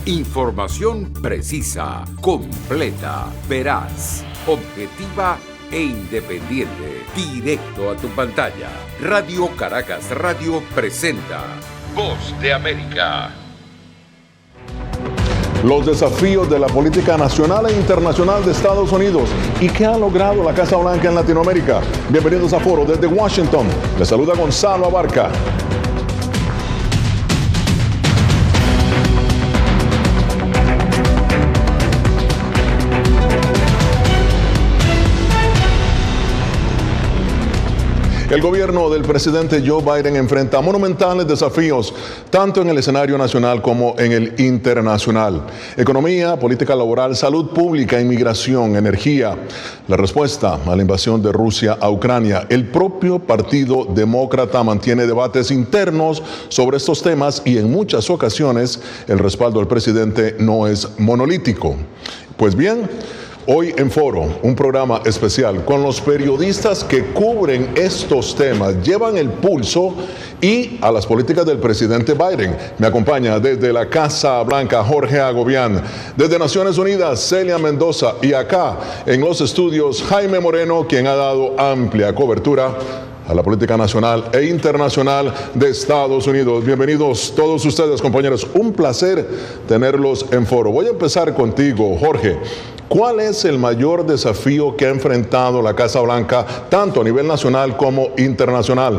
Información precisa, completa, veraz, objetiva e independiente. Directo a tu pantalla. Radio Caracas Radio presenta Voz de América. Los desafíos de la política nacional e internacional de Estados Unidos y qué ha logrado la Casa Blanca en Latinoamérica. Bienvenidos a Foro desde Washington. Les saluda Gonzalo Abarca. El gobierno del presidente Joe Biden enfrenta monumentales desafíos, tanto en el escenario nacional como en el internacional. Economía, política laboral, salud pública, inmigración, energía. La respuesta a la invasión de Rusia a Ucrania. El propio Partido Demócrata mantiene debates internos sobre estos temas y en muchas ocasiones el respaldo al presidente no es monolítico. Pues bien, hoy en Foro, un programa especial con los periodistas que cubren estos temas, llevan el pulso y a las políticas del presidente Biden. Me acompaña desde la Casa Blanca Jorge Agobián, desde Naciones Unidas Celia Mendoza y acá en los estudios Jaime Moreno, quien ha dado amplia cobertura a la política nacional e internacional de Estados Unidos. Bienvenidos todos ustedes, compañeros. Un placer tenerlos en Foro. Voy a empezar contigo, Jorge. ¿Cuál es el mayor desafío que ha enfrentado la Casa Blanca, tanto a nivel nacional como internacional?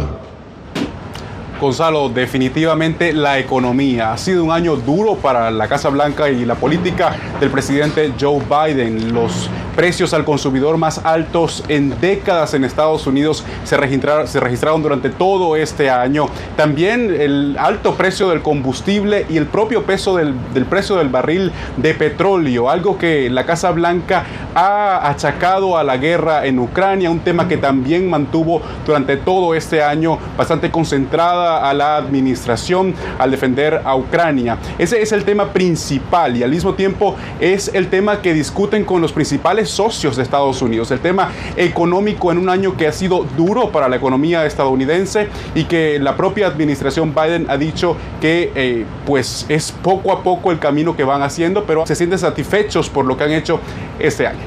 Gonzalo, definitivamente la economía. Ha sido un año duro para la Casa Blanca y la política del presidente Joe Biden. Los precios al consumidor más altos en décadas en Estados Unidos se registraron durante todo este año. También el alto precio del combustible y el propio peso del precio del barril de petróleo, algo que la Casa Blanca ha achacado a la guerra en Ucrania, un tema que también mantuvo durante todo este año bastante concentrada a la administración al defender a Ucrania. Ese es el tema principal y al mismo tiempo es el tema que discuten con los principales socios de Estados Unidos, el tema económico en un año que ha sido duro para la economía estadounidense y que la propia administración Biden ha dicho que pues es poco a poco el camino que van haciendo, pero se sienten satisfechos por lo que han hecho este año.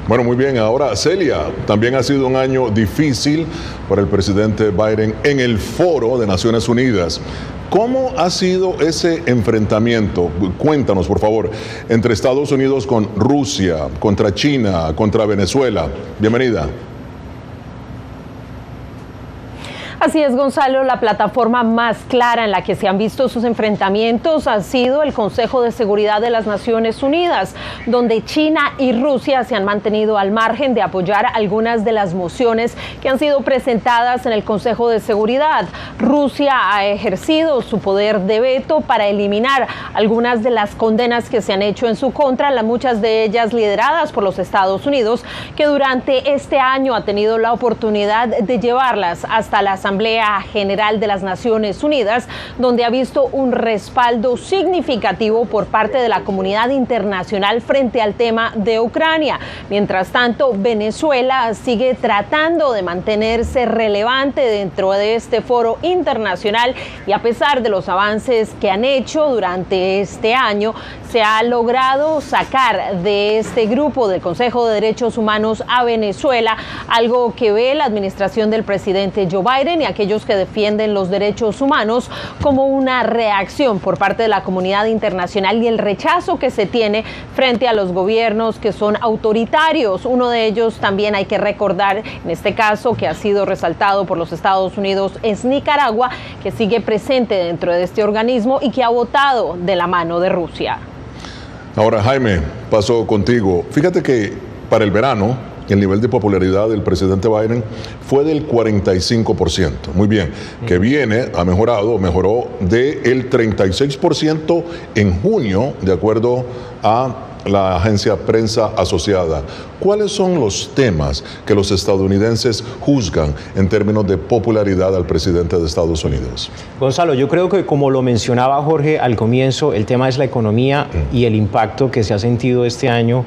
Bueno, muy bien. Ahora, Celia, también ha sido un año difícil para el presidente Biden en el Foro de Naciones Unidas. ¿Cómo ha sido ese enfrentamiento? Cuéntanos, por favor, entre Estados Unidos con Rusia, contra China, contra Venezuela. Bienvenida. Así es, Gonzalo, la plataforma más clara en la que se han visto sus enfrentamientos ha sido el Consejo de Seguridad de las Naciones Unidas, donde China y Rusia se han mantenido al margen de apoyar algunas de las mociones que han sido presentadas en el Consejo de Seguridad. Rusia ha ejercido su poder de veto para eliminar algunas de las condenas que se han hecho en su contra, muchas de ellas lideradas por los Estados Unidos, que durante este año ha tenido la oportunidad de llevarlas hasta la Asamblea General de las Naciones Unidas, donde ha visto un respaldo significativo por parte de la comunidad internacional frente al tema de Ucrania. Mientras tanto, Venezuela sigue tratando de mantenerse relevante dentro de este foro internacional y a pesar de los avances que han hecho durante este año, se ha logrado sacar de este grupo del Consejo de Derechos Humanos a Venezuela, algo que ve la administración del presidente Joe Biden y aquellos que defienden los derechos humanos como una reacción por parte de la comunidad internacional y el rechazo que se tiene frente a los gobiernos que son autoritarios. Uno de ellos también hay que recordar, en este caso que ha sido resaltado por los Estados Unidos, es Nicaragua, que sigue presente dentro de este organismo y que ha votado de la mano de Rusia. Ahora, Jaime, paso contigo. Fíjate que para el verano el nivel de popularidad del presidente Biden fue del 45%. Muy bien, que mejoró del 36% en junio, de acuerdo a la agencia Prensa Asociada. ¿Cuáles son los temas que los estadounidenses juzgan en términos de popularidad al presidente de Estados Unidos? Gonzalo, yo creo que como lo mencionaba Jorge al comienzo, el tema es la economía y el impacto que se ha sentido este año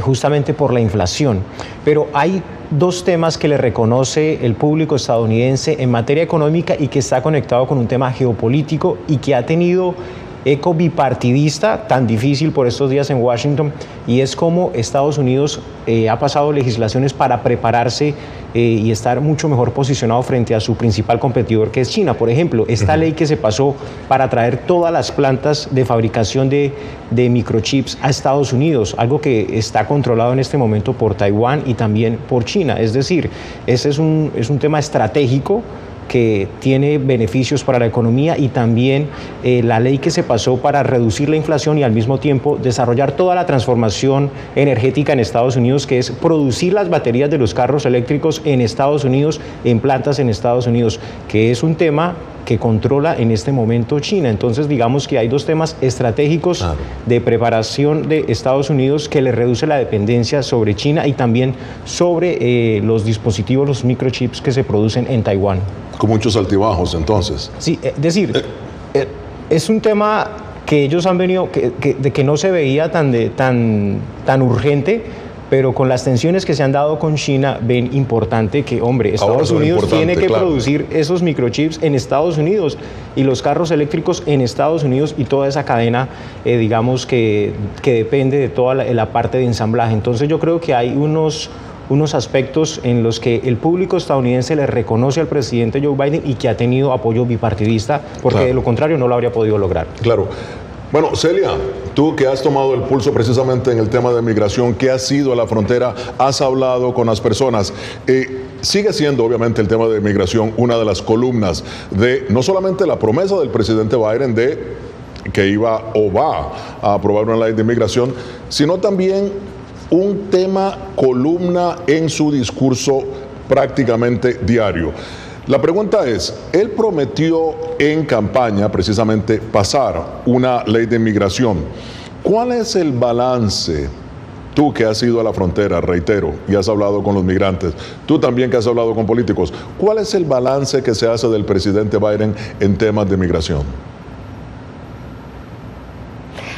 justamente por la inflación. Pero hay dos temas que le reconoce el público estadounidense en materia económica y que está conectado con un tema geopolítico y que ha tenido eco bipartidista tan difícil por estos días en Washington, y es como Estados Unidos ha pasado legislaciones para prepararse y estar mucho mejor posicionado frente a su principal competidor, que es China. Por ejemplo, esta ley que se pasó para traer todas las plantas de fabricación de microchips a Estados Unidos, algo que está controlado en este momento por Taiwán y también por China. Es decir, ese es un tema estratégico que tiene beneficios para la economía, y también la ley que se pasó para reducir la inflación y al mismo tiempo desarrollar toda la transformación energética en Estados Unidos, que es producir las baterías de los carros eléctricos en Estados Unidos, en plantas en Estados Unidos, que es un tema que controla en este momento China. Entonces, digamos que hay dos temas estratégicos de preparación de Estados Unidos que le reduce la dependencia sobre China y también sobre los dispositivos, los microchips que se producen en Taiwán. Con muchos altibajos, entonces. Sí, es decir, es un tema que ellos han venido, de que no se veía tan urgente, pero con las tensiones que se han dado con China, ven importante que, hombre, Estados Unidos tiene que producir esos microchips en Estados Unidos y los carros eléctricos en Estados Unidos y toda esa cadena, digamos, que depende de toda la parte de ensamblaje. Entonces yo creo que hay unos aspectos en los que el público estadounidense le reconoce al presidente Joe Biden y que ha tenido apoyo bipartidista, porque de lo contrario no lo habría podido lograr. Claro. Bueno, Celia, tú que has tomado el pulso precisamente en el tema de migración, que has ido a la frontera, has hablado con las personas, sigue siendo obviamente el tema de migración una de las columnas de no solamente la promesa del presidente Biden de que iba o va a aprobar una ley de migración, sino también un tema columna en su discurso prácticamente diario. La pregunta es, él prometió en campaña precisamente pasar una ley de inmigración. ¿Cuál es el balance? Tú que has ido a la frontera, reitero, y has hablado con los migrantes, tú también que has hablado con políticos, ¿cuál es el balance que se hace del presidente Biden en temas de migración?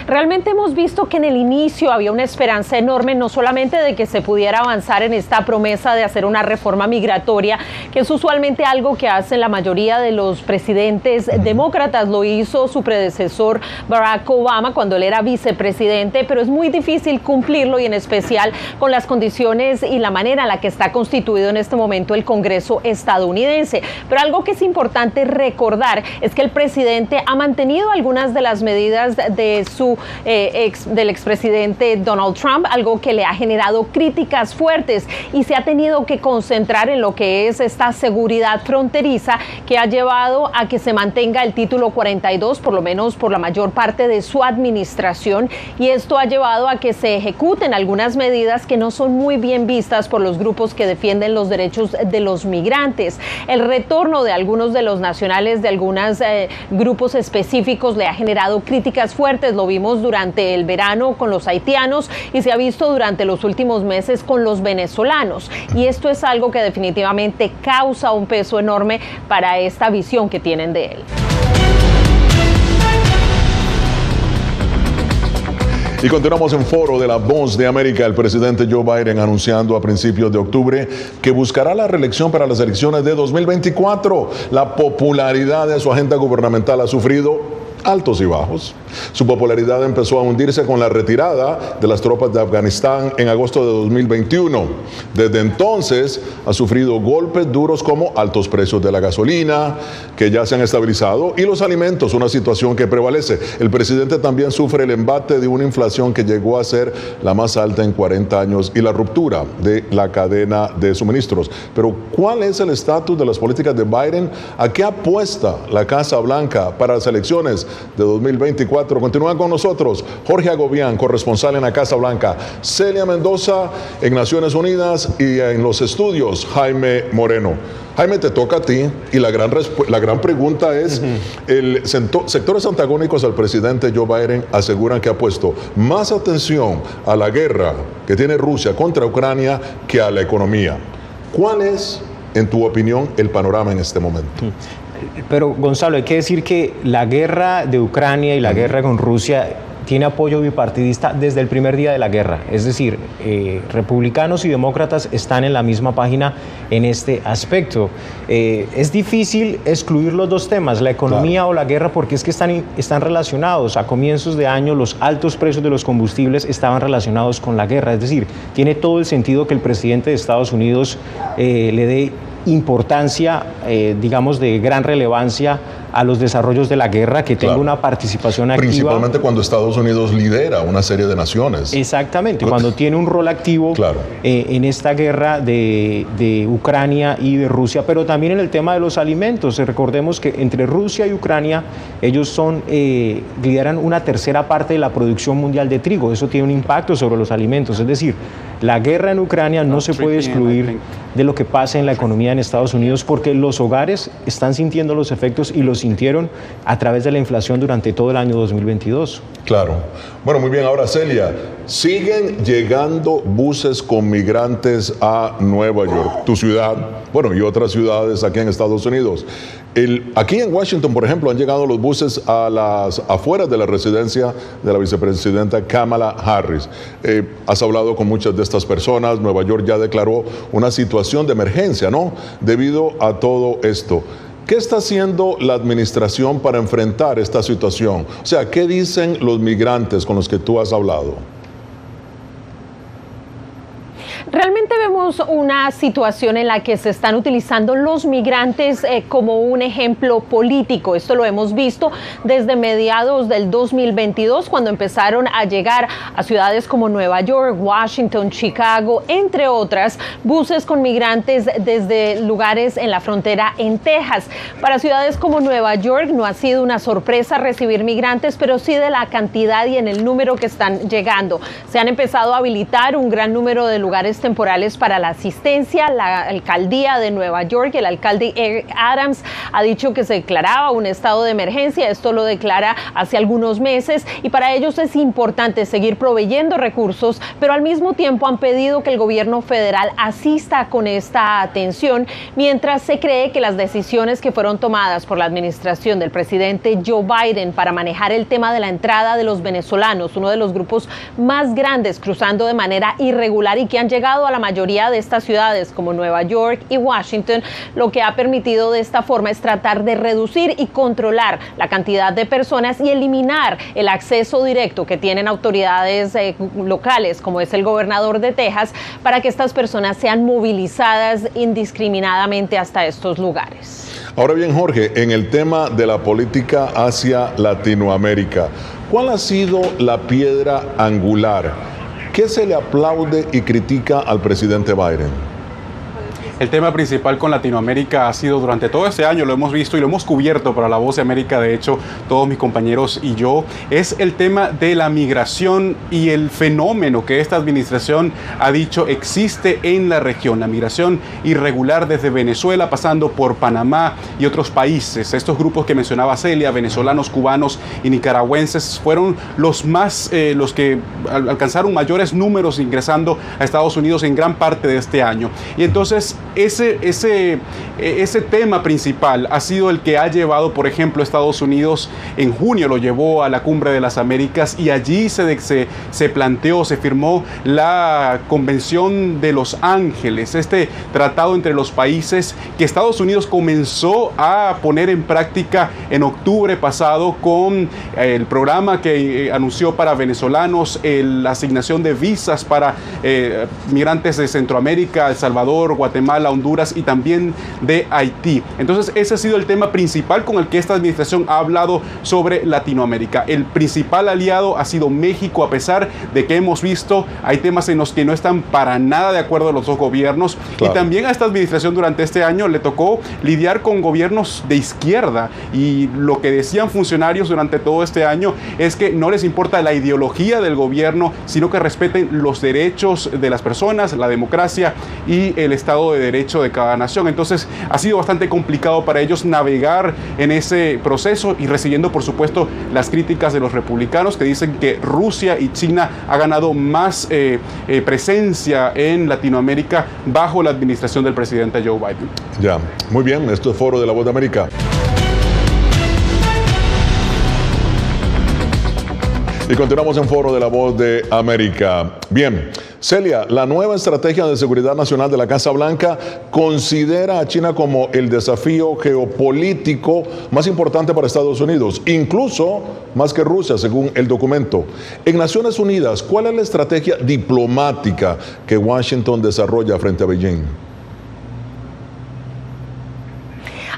Realmente hemos visto que en el inicio había una esperanza enorme, no solamente de que se pudiera avanzar en esta promesa de hacer una reforma migratoria, que es usualmente algo que hacen la mayoría de los presidentes demócratas. Lo hizo su predecesor Barack Obama cuando él era vicepresidente, pero es muy difícil cumplirlo, y en especial con las condiciones y la manera en la que está constituido en este momento el Congreso estadounidense. Pero algo que es importante recordar es que el presidente ha mantenido algunas de las medidas de del expresidente Donald Trump, algo que le ha generado críticas fuertes, y se ha tenido que concentrar en lo que es esta seguridad fronteriza, que ha llevado a que se mantenga el título 42, por lo menos por la mayor parte de su administración, y esto ha llevado a que se ejecuten algunas medidas que no son muy bien vistas por los grupos que defienden los derechos de los migrantes. El retorno de algunos de los nacionales de algunos grupos específicos le ha generado críticas fuertes. Lo vimos durante el verano con los haitianos y se ha visto durante los últimos meses con los venezolanos, y esto es algo que definitivamente causa un peso enorme para esta visión que tienen de él. Y continuamos en Foro de la Voz de América. El presidente Joe Biden anunciando a principios de octubre que buscará la reelección para las elecciones de 2024. La popularidad de su agenda gubernamental ha sufrido altos y bajos. Su popularidad empezó a hundirse con la retirada de las tropas de Afganistán en agosto de 2021. Desde entonces ha sufrido golpes duros como altos precios de la gasolina, que ya se han estabilizado, y los alimentos, una situación que prevalece. El presidente también sufre el embate de una inflación que llegó a ser la más alta en 40 años y la ruptura de la cadena de suministros. Pero, ¿cuál es el estatus de las políticas de Biden? ¿A qué apuesta la Casa Blanca para las elecciones de 2024? Continúan con nosotros Jorge Agobián, corresponsal en la Casa Blanca, Celia Mendoza en Naciones Unidas, y en los estudios Jaime Moreno. Jaime, te toca a ti, y la gran pregunta es, sectores antagónicos al presidente Joe Biden aseguran que ha puesto más atención a la guerra que tiene Rusia contra Ucrania que a la economía. ¿Cuál es, en tu opinión, el panorama en este momento? Pero, Gonzalo, hay que decir que la guerra de Ucrania y la guerra con Rusia tiene apoyo bipartidista desde el primer día de la guerra. Es decir, republicanos y demócratas están en la misma página en este aspecto. Es difícil excluir los dos temas, la economía o la guerra, porque es que están relacionados. A comienzos de año los altos precios de los combustibles estaban relacionados con la guerra. Es decir, tiene todo el sentido que el presidente de Estados Unidos le dé importancia, digamos, de gran relevancia a los desarrollos de la guerra, que tenga una participación activa. Principalmente cuando Estados Unidos lidera una serie de naciones. Exactamente, cuando tiene un rol activo en esta guerra de Ucrania y de Rusia, pero también en el tema de los alimentos. Recordemos que entre Rusia y Ucrania, ellos lideran una tercera parte de la producción mundial de trigo. Eso tiene un impacto sobre los alimentos. Es decir, la guerra en Ucrania no se puede excluir de lo que pasa en la economía en Estados Unidos, porque los hogares están sintiendo los efectos y los sintieron a través de la inflación durante todo el año 2022. Claro. Bueno, muy bien. Ahora, Celia, siguen llegando buses con migrantes a Nueva York, tu ciudad, bueno, y otras ciudades aquí en Estados Unidos. Aquí en Washington, por ejemplo, han llegado los buses a las afueras de la residencia de la vicepresidenta Kamala Harris. Has hablado con muchas de estas personas. Nueva York ya declaró una situación de emergencia, ¿no?, debido a todo esto. ¿Qué está haciendo la administración para enfrentar esta situación? O sea, ¿qué dicen los migrantes con los que tú has hablado? Realmente vemos una situación en la que se están utilizando los migrantes como un ejemplo político. Esto lo hemos visto desde mediados del 2022, cuando empezaron a llegar a ciudades como Nueva York, Washington, Chicago, entre otras, buses con migrantes desde lugares en la frontera en Texas. Para ciudades como Nueva York no ha sido una sorpresa recibir migrantes, pero sí de la cantidad y en el número que están llegando. Se han empezado a habilitar un gran número de lugares temporales para la asistencia. La alcaldía de Nueva York, el alcalde Eric Adams, ha dicho que se declaraba un estado de emergencia. Esto lo declara hace algunos meses y para ellos es importante seguir proveyendo recursos, pero al mismo tiempo han pedido que el gobierno federal asista con esta atención, mientras se cree que las decisiones que fueron tomadas por la administración del presidente Joe Biden para manejar el tema de la entrada de los venezolanos, uno de los grupos más grandes cruzando de manera irregular y que han llegado a la mayoría de estas ciudades como Nueva York y Washington, lo que ha permitido de esta forma es tratar de reducir y controlar la cantidad de personas y eliminar el acceso directo que tienen autoridades locales, como es el gobernador de Texas, para que estas personas sean movilizadas indiscriminadamente hasta estos lugares. Ahora bien, Jorge, en el tema de la política hacia Latinoamérica, ¿cuál ha sido la piedra angular? ¿Qué se le aplaude y critica al presidente Biden? El tema principal con Latinoamérica ha sido durante todo este año, lo hemos visto y lo hemos cubierto para La Voz de América, de hecho, todos mis compañeros y yo, es el tema de la migración y el fenómeno que esta administración ha dicho existe en la región, la migración irregular desde Venezuela, pasando por Panamá y otros países. Estos grupos que mencionaba Celia, venezolanos, cubanos y nicaragüenses, fueron los que alcanzaron mayores números ingresando a Estados Unidos en gran parte de este año. Y entonces, ese tema principal ha sido el que ha llevado, por ejemplo, Estados Unidos en junio lo llevó a la Cumbre de las Américas y allí se firmó la Convención de Los Ángeles, este tratado entre los países que Estados Unidos comenzó a poner en práctica en octubre pasado con el programa que anunció para venezolanos, la asignación de visas para migrantes de Centroamérica, El Salvador, Guatemala, Honduras y también de Haití. Entonces ese ha sido el tema principal con el que esta administración ha hablado sobre Latinoamérica. El principal aliado ha sido México, a pesar de que hemos visto hay temas en los que no están para nada de acuerdo los dos gobiernos. Claro. Y también a esta administración durante este año le tocó lidiar con gobiernos de izquierda y lo que decían funcionarios durante todo este año es que no les importa la ideología del gobierno, sino que respeten los derechos de las personas, la democracia y el Estado de Derecho de cada nación. Entonces ha sido bastante complicado para ellos navegar en ese proceso y recibiendo, por supuesto, las críticas de los republicanos que dicen que Rusia y China ha ganado más presencia en Latinoamérica bajo la administración del presidente Joe Biden. Ya, muy bien, esto es Foro de la Voz de América. Y continuamos en Foro de la Voz de América. Bien, Celia, la nueva estrategia de seguridad nacional de la Casa Blanca considera a China como el desafío geopolítico más importante para Estados Unidos, incluso más que Rusia, según el documento. En Naciones Unidas, ¿cuál es la estrategia diplomática que Washington desarrolla frente a Beijing?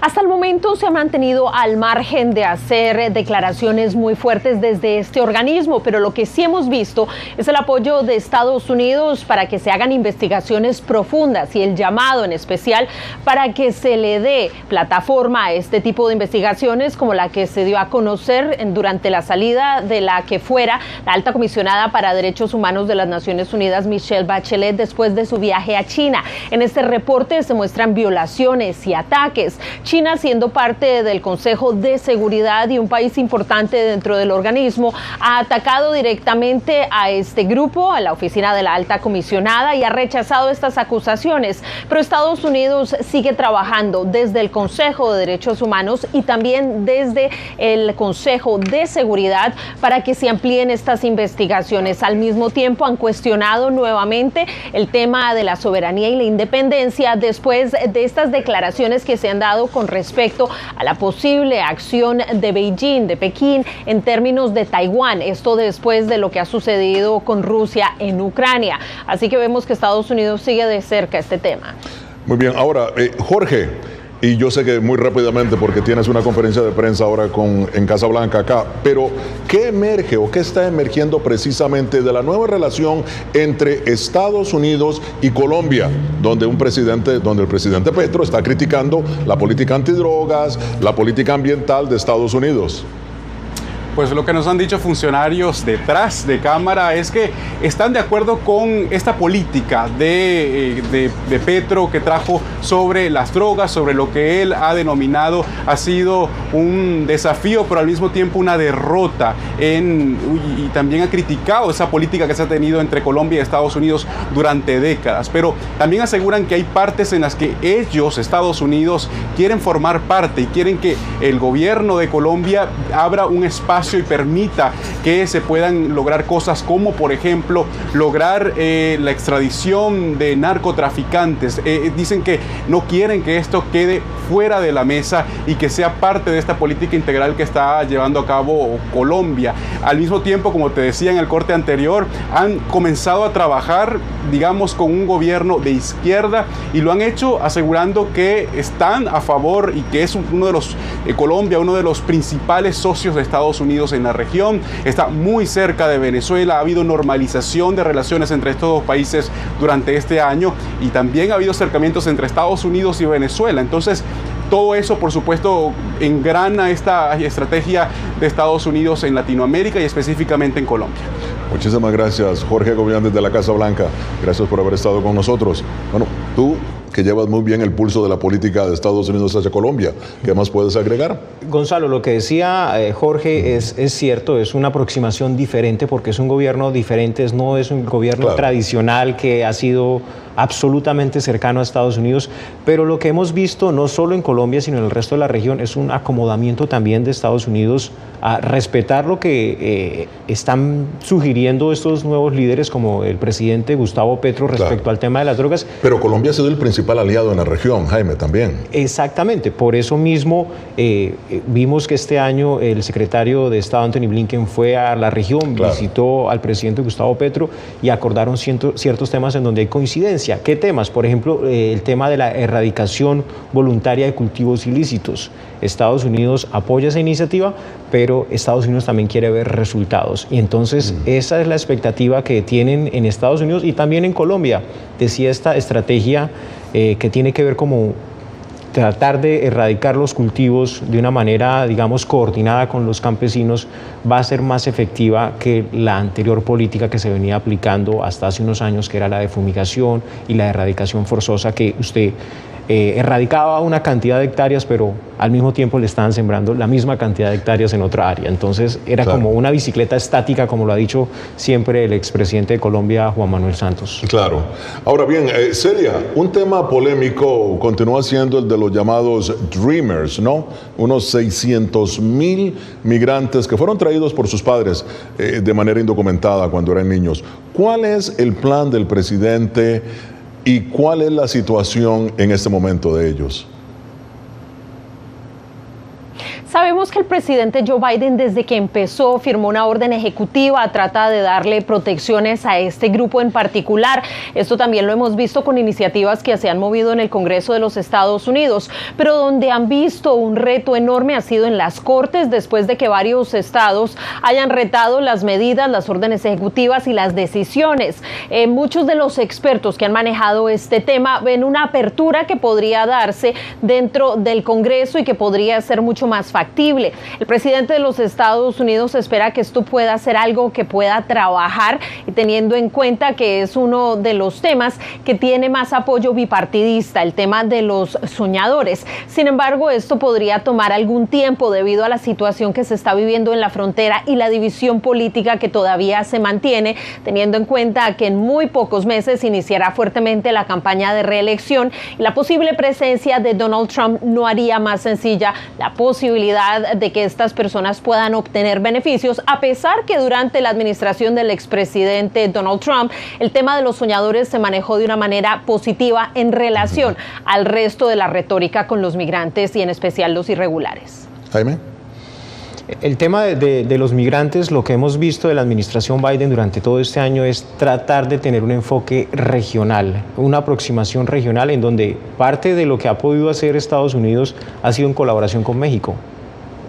Hasta el momento se ha mantenido al margen de hacer declaraciones muy fuertes desde este organismo, pero lo que sí hemos visto es el apoyo de Estados Unidos para que se hagan investigaciones profundas y el llamado en especial para que se le dé plataforma a este tipo de investigaciones como la que se dio a conocer durante la salida de la que fuera la alta comisionada para Derechos Humanos de las Naciones Unidas, Michelle Bachelet, después de su viaje a China. En este reporte se muestran violaciones y ataques. China, siendo parte del Consejo de Seguridad y un país importante dentro del organismo, ha atacado directamente a este grupo, a la oficina de la alta comisionada, y ha rechazado estas acusaciones. Pero Estados Unidos sigue trabajando desde el Consejo de Derechos Humanos y también desde el Consejo de Seguridad para que se amplíen estas investigaciones. Al mismo tiempo han cuestionado nuevamente el tema de la soberanía y la independencia después de estas declaraciones que se han dado con respecto a la posible acción de Beijing, de Pekín, en términos de Taiwán. Esto después de lo que ha sucedido con Rusia en Ucrania. Así que vemos que Estados Unidos sigue de cerca este tema. Muy bien, ahora, Jorge, y yo sé que muy rápidamente porque tienes una conferencia de prensa ahora en Casa Blanca acá, pero ¿qué emerge o qué está emergiendo precisamente de la nueva relación entre Estados Unidos y Colombia, donde el presidente Petro está criticando la política antidrogas, la política ambiental de Estados Unidos? Pues lo que nos han dicho funcionarios detrás de cámara es que están de acuerdo con esta política de Petro que trajo sobre las drogas, sobre lo que él ha denominado ha sido un desafío, pero al mismo tiempo una derrota, y también ha criticado esa política que se ha tenido entre Colombia y Estados Unidos durante décadas. Pero también aseguran que hay partes en las que ellos, Estados Unidos, quieren formar parte y quieren que el gobierno de Colombia abra un espacio y permita que se puedan lograr cosas como, por ejemplo, lograr la extradición de narcotraficantes. Dicen que no quieren que esto quede fuera de la mesa y que sea parte de esta política integral que está llevando a cabo Colombia. Al mismo tiempo, como te decía en el corte anterior, han comenzado a trabajar, digamos, con un gobierno de izquierda y lo han hecho asegurando que están a favor y que es Colombia, uno de los principales socios de Estados Unidos en la región, está muy cerca de Venezuela, ha habido normalización de relaciones entre estos dos países durante este año y también ha habido acercamientos entre Estados Unidos y Venezuela. Entonces, todo eso, por supuesto, engrana esta estrategia de Estados Unidos en Latinoamérica y específicamente en Colombia. Muchísimas gracias, Jorge Gobián, desde la Casa Blanca. Gracias por haber estado con nosotros. Bueno, tú que llevas muy bien el pulso de la política de Estados Unidos hacia Colombia, ¿qué más puedes agregar? Gonzalo, lo que decía Jorge es cierto, es una aproximación diferente porque es un gobierno diferente, no es un gobierno tradicional que ha sido absolutamente cercano a Estados Unidos, pero lo que hemos visto no solo en Colombia sino en el resto de la región es un acomodamiento también de Estados Unidos a respetar lo que están sugiriendo estos nuevos líderes como el presidente Gustavo Petro respecto al tema de las drogas. Pero Colombia ha sido el principal aliado en la región, Jaime, también. Exactamente, por eso mismo vimos que este año el secretario de Estado Anthony Blinken fue a la región, visitó al presidente Gustavo Petro y acordaron ciertos temas en donde hay coincidencia. ¿Qué temas? Por ejemplo, el tema de la erradicación voluntaria de cultivos ilícitos. Estados Unidos apoya esa iniciativa, pero Estados Unidos también quiere ver resultados. Y entonces esa es la expectativa que tienen en Estados Unidos y también en Colombia. Decía esta estrategia que tiene que ver como tratar de erradicar los cultivos de una manera, digamos, coordinada con los campesinos, va a ser más efectiva que la anterior política que se venía aplicando hasta hace unos años, que era la de fumigación y la erradicación forzosa, que usted erradicaba una cantidad de hectáreas, pero al mismo tiempo le estaban sembrando la misma cantidad de hectáreas en otra área. Entonces era como una bicicleta estática, como lo ha dicho siempre el expresidente de Colombia, Juan Manuel Santos. Claro. Ahora bien, Celia, un tema polémico continúa siendo el de los llamados Dreamers, ¿no? Unos 600,000 migrantes que fueron traídos por sus padres de manera indocumentada cuando eran niños. ¿Cuál es el plan del presidente y cuál es la situación en este momento de ellos? Sabemos que el presidente Joe Biden, desde que empezó, firmó una orden ejecutiva, trata de darle protecciones a este grupo en particular. Esto también lo hemos visto con iniciativas que se han movido en el Congreso de los Estados Unidos, pero donde han visto un reto enorme ha sido en las Cortes, después de que varios estados hayan retado las medidas, las órdenes ejecutivas y las decisiones. Muchos de los expertos que han manejado este tema ven una apertura que podría darse dentro del Congreso y que podría ser mucho más factible. El presidente de los Estados Unidos espera que esto pueda ser algo que pueda trabajar, y teniendo en cuenta que es uno de los temas que tiene más apoyo bipartidista, el tema de los soñadores. Sin embargo, esto podría tomar algún tiempo debido a la situación que se está viviendo en la frontera y la división política que todavía se mantiene, teniendo en cuenta que en muy pocos meses iniciará fuertemente la campaña de reelección y la posible presencia de Donald Trump no haría más sencilla la posibilidad de que estas personas puedan obtener beneficios, a pesar que durante la administración del expresidente Donald Trump el tema de los soñadores se manejó de una manera positiva en relación al resto de la retórica con los migrantes y en especial los irregulares. Jaime. El tema de los migrantes, lo que hemos visto de la administración Biden durante todo este año es tratar de tener un enfoque regional, una aproximación regional en donde parte de lo que ha podido hacer Estados Unidos ha sido en colaboración con México,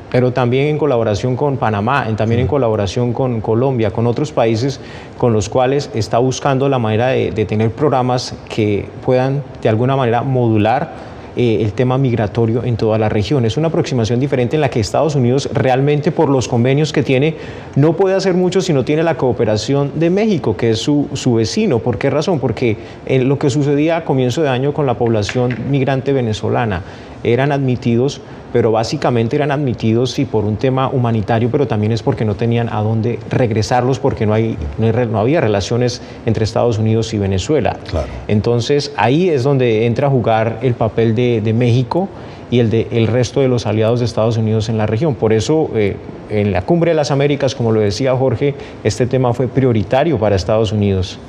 pero también en colaboración con Panamá, también en colaboración con Colombia, con otros países con los cuales está buscando la manera de tener programas que puedan de alguna manera modular el tema migratorio en toda la región. Es una aproximación diferente en la que Estados Unidos realmente, por los convenios que tiene, no puede hacer mucho si no tiene la cooperación de México, que es su vecino. ¿Por qué razón? Porque lo que sucedía a comienzo de año con la población migrante venezolana, eran admitidos, pero básicamente eran admitidos sí por un tema humanitario, pero también es porque no tenían a dónde regresarlos, porque no había relaciones entre Estados Unidos y Venezuela. Claro. Entonces ahí es donde entra a jugar el papel de México y el resto de los aliados de Estados Unidos en la región. Por eso en la Cumbre de las Américas, como lo decía Jorge, este tema fue prioritario para Estados Unidos.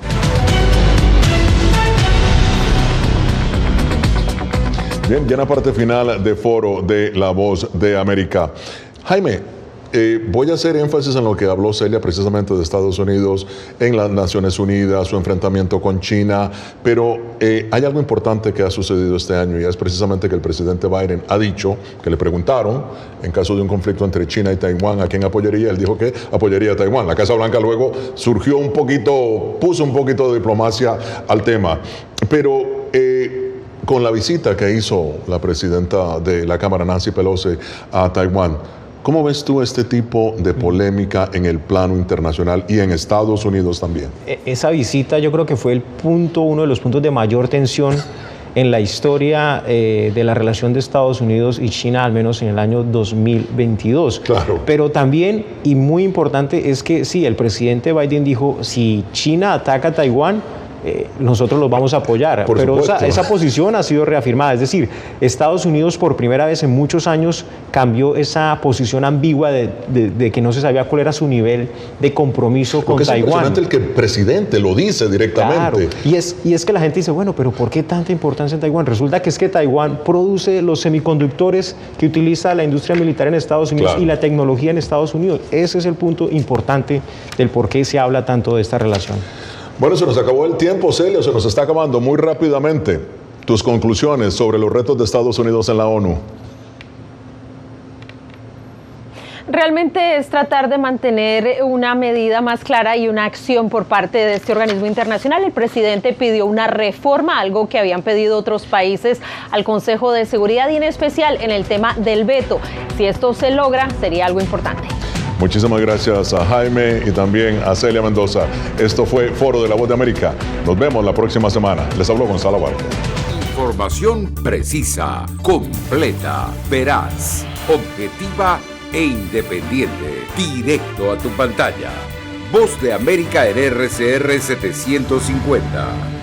Bien, ya en la parte final de foro de La Voz de América. Jaime, voy a hacer énfasis en lo que habló Celia precisamente de Estados Unidos, en las Naciones Unidas, su enfrentamiento con China, pero hay algo importante que ha sucedido este año y es precisamente que el presidente Biden ha dicho, que le preguntaron, en caso de un conflicto entre China y Taiwán, ¿a quién apoyaría? Él dijo que apoyaría a Taiwán. La Casa Blanca luego puso un poquito de diplomacia al tema, pero con la visita que hizo la presidenta de la Cámara, Nancy Pelosi, a Taiwán, ¿cómo ves tú este tipo de polémica en el plano internacional y en Estados Unidos también? Esa visita yo creo que fue uno de los puntos de mayor tensión en la historia de la relación de Estados Unidos y China, al menos en el año 2022. Claro. Pero también, y muy importante, es que sí, el presidente Biden dijo, si China ataca a Taiwán, nosotros los vamos a apoyar, pero esa posición ha sido reafirmada, es decir, Estados Unidos por primera vez en muchos años cambió esa posición ambigua de que no se sabía cuál era su nivel de compromiso con Taiwán. Es impresionante el que el presidente lo dice directamente. Claro. Y es que la gente dice, bueno, pero ¿por qué tanta importancia en Taiwán? Resulta que es que Taiwán produce los semiconductores que utiliza la industria militar en Estados Unidos, claro, y la tecnología en Estados Unidos. Ese es el punto importante del por qué se habla tanto de esta relación. Bueno, se nos acabó el tiempo, Celia, se nos está acabando muy rápidamente. Tus conclusiones sobre los retos de Estados Unidos en la ONU. Realmente es tratar de mantener una medida más clara y una acción por parte de este organismo internacional. El presidente pidió una reforma, algo que habían pedido otros países al Consejo de Seguridad y en especial en el tema del veto. Si esto se logra, sería algo importante. Muchísimas gracias a Jaime y también a Celia Mendoza. Esto fue Foro de La Voz de América. Nos vemos la próxima semana. Les habló Gonzalo Barco. Información precisa, completa, veraz, objetiva e independiente. Directo a tu pantalla. Voz de América en RCR 750.